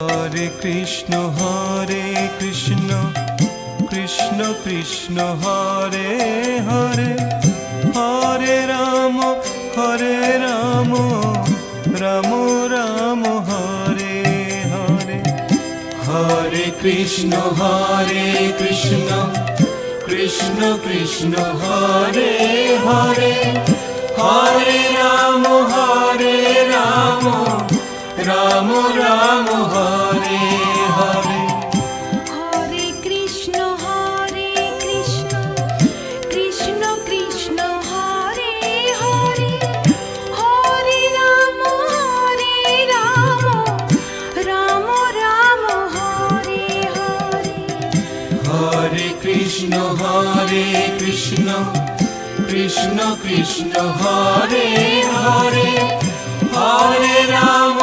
Hare Krishna Krishna Krishna Hare Hare, Hare Ram Ram Ram Hare Hare. Hare Krishna Krishna Krishna Hare Hare, Hare Ram Ram Ram Hare Hare. Hare Krishna Krishna Krishna Hare Hare, Hare Ram Ram Ram Hare Hare. Hare Krishna Krishna Krishna Hare Hare, Hare Ram